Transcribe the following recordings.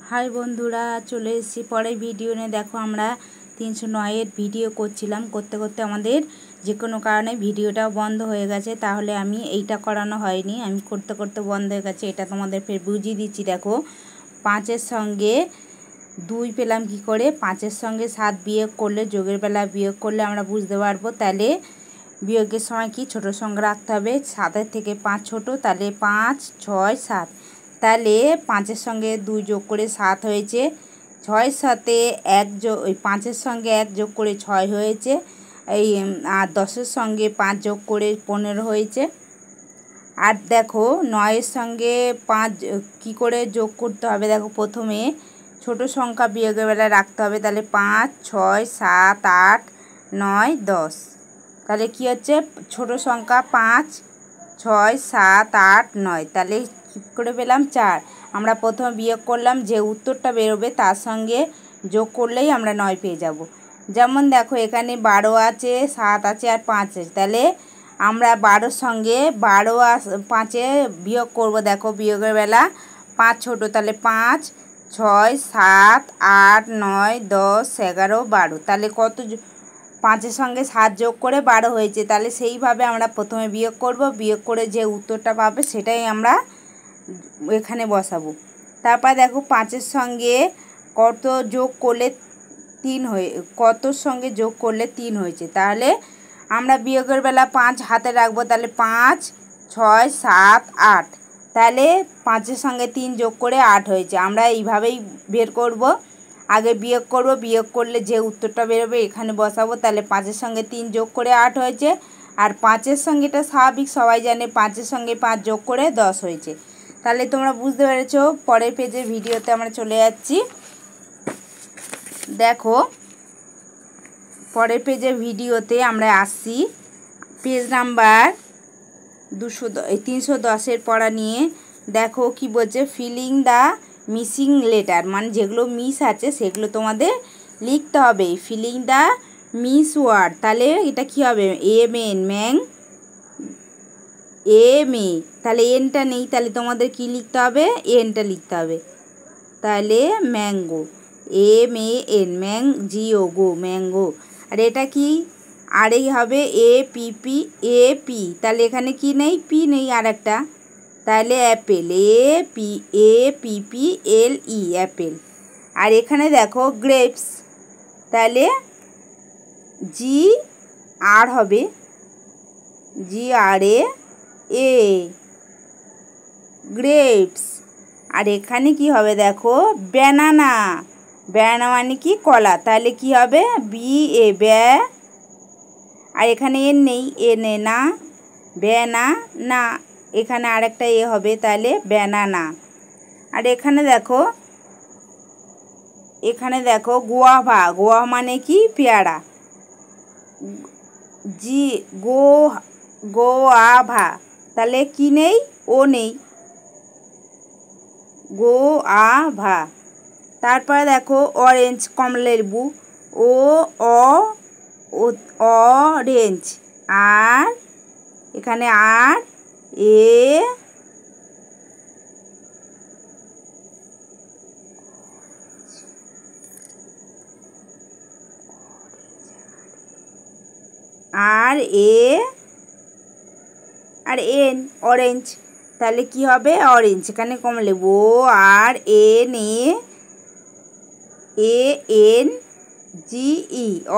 High বন্ধুরা, চলে এসেছি পরের ভিডিও নিয়ে। দেখো আমরা 309-এর ভিডিও করছিলাম, করতে করতে আমাদের যে কোনো কারণে ভিডিওটা বন্ধ হয়ে গেছে। তাহলে আমি এইটা করানো হয়নি, আমি করতে করতে বন্ধ হয়ে গেছে। এটা তোমাদের ফের বুঝিয়ে দিচ্ছি। দেখো 5-এর সঙ্গে 2 পেলাম কি করে, 5-এর সঙ্গে 7 বিয়োগ করলে, যোগের বেলা বিয়োগ করলে আমরা বুঝতে পারবো। তাহলে বিয়োগের সময় কি ছোটো সংখ্যা রাখতে হবে, 7-এর থেকে 5 ছোটো, তাহলে 5, 6, 7। তাহলে 5-এর সঙ্গে 2 যোগ করে 7 হয়েছে, 6 7-এ 1 যোগ, ওই 5-এর সঙ্গে 1 যোগ করে 6 হয়েছে, এই আর 10-এর সঙ্গে 5 যোগ করে 15 হয়েছে। আর দেখো 9-এর সঙ্গে 5 কী করে যোগ করতে হবে, দেখো প্রথমে ছোটো সংখ্যা বিয়োগের বেলায় রাখতে হবে। তাহলে 5, 6, 7, 8, 9, 10। তাহলে কী হচ্ছে, ছোটো সংখ্যা 5, 6, 7, 8, 9। তাহলে কী করে পেলাম 4। আমরা প্রথমে বিয়োগ করলাম, যে উত্তরটা বেরোবে তার সঙ্গে যোগ করলেই আমরা 9 পেয়ে যাব। যেমন দেখো এখানে 12 আছে, 7 আছে আর 5 আছে। তাহলে আমরা 12-র সঙ্গে 12 আর 5-এ বিয়োগ করব। দেখো বিয়োগের বেলা 5 ছোটো, তাহলে 5, 6, 7, 8, 9, 10, 11, 12। তাহলে কত, 5-এর সঙ্গে 7 যোগ করে 12 হয়েছে। তাহলে সেইভাবে আমরা প্রথমে বিয়োগ করব, বিয়োগ করে যে উত্তরটা পাবে সেটাই আমরা এখানে বসাবো। তারপর দেখো 5-এর সঙ্গে কত যোগ করলে 3 হয়ে, কতর সঙ্গে যোগ করলে 3 হয়েছে। তাহলে আমরা বিয়োগের বেলা 5 হাতে রাখবো। তাহলে 5, 6, 7, 8। তাহলে 5-এর সঙ্গে 3 যোগ করে 8 হয়েছে। আমরা এইভাবেই বের করব, আগে বিয়োগ করব, বিয়োগ করলে যে উত্তরটা বেরোবে এখানে বসাবো। তাহলে 5-এর সঙ্গে 3 যোগ করে 8 হয়েছে, আর 5-এর সঙ্গে, এটা স্বাভাবিক সবাই জানে, 5-এর সঙ্গে 5 যোগ করে 10 হয়েছে। তাহলে তোমরা বুঝতে পেরেছো। পরের পেজের ভিডিওতে আমরা চলে যাচ্ছি। দেখো পরের পেজের ভিডিওতে আমরা আসছি, পেজ নাম্বার 310-এর পড়া নিয়ে। দেখো কি বলছে, ফিলিং দ্য মিসিং লেটার, মানে যেগুলো মিস আছে সেগুলো তোমাদের লিখতে হবে। ফিলিং দ্য মিস ওয়ার্ড, তাহলে এটা কি হবে, এম ম্যাং, এ, তাহলে এনটা নেই, তাহলে তোমাদের কি লিখতে হবে, এনটা লিখতে হবে। তাহলে ম্যাঙ্গো, এম ম্যাং-GO, গো, ম্যাঙ্গো। আর এটা কি, আরেই হবে এপি, তাহলে এখানে কি নেই, পি নেই আর একটা। তাহলে অ্যাপেল, APPLE, অ্যাপেল। আর এখানে দেখো গ্রেপস, তাহলে GR হবে, GRA, গ্রেপস। আর এখানে কি হবে, দেখো ব্যানানা, ব্যানানা মানে কি, কলা, তাহলে কি হবে, BA, ব্যা। আর এখানে এন নেই, এনে না, ব্যানানা, এখানে আরেকটা হবে, তাহলে ব্যানানা। আর এখানে দেখো গোয়াভা, গোয়া মানে কি, পেয়ারা, গোয়াভা, তাহলে কি নেই, ও নেই, গোয়াভা। তারপরে দেখো অরেঞ্জ, কমলালেবু, অরেঞ্জ। আর এখানে আর এন, অরেঞ্জ। তাহলে কি হবে, অরেঞ্জ, এখানে কমলালেবু, ORANGE,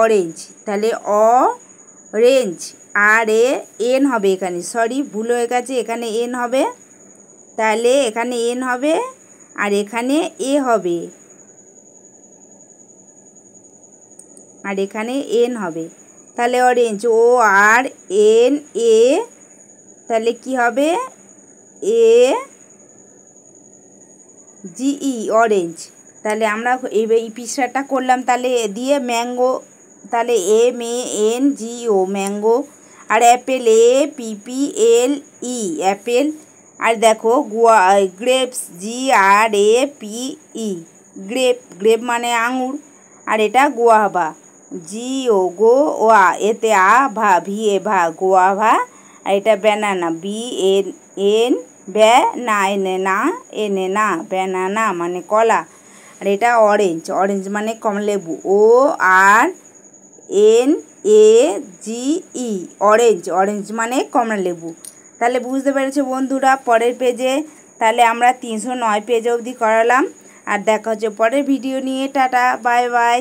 অরেঞ্জ। তাহলে অরেঞ্জ, এন হবে এখানে, সরি ভুল হয়ে গেছে, এখানে এন হবে, তাহলে এখানে এন হবে, আর এখানে এ হবে, আর এখানে এন হবে। তাহলে অরেঞ্জ, ORNA, তাহলে কি হবে, AGE, অরেঞ্জ। তাহলে আমরা এই পিকচারটা করলাম, তাহলে দিয়ে ম্যাঙ্গো, তাহলে MANGO, ম্যাঙ্গো। আর অ্যাপেল, APPLE, অ্যাপেল। আর দেখো গ্রেপস, GRAPE, গ্রেপ মানে আঙুর। আর এটা গোয়াভা, GOA, এতে VA, গোয়াভা। আর এটা ব্যানানা, BAN, না, এনে না, ব্যানানা মানে কলা। আর এটা অরেঞ্জ, অরেঞ্জ মানে কমলালেবু, O R N A G E, orange, orange মানে কমলালেবু। তাহলে বুঝতে পেরেছো বন্ধুরা পরের পেজে। তাহলে আমরা 309 পেজ অবধি করালাম। আর দেখা হচ্ছে পরের ভিডিও নিয়ে। Tata, bye bye.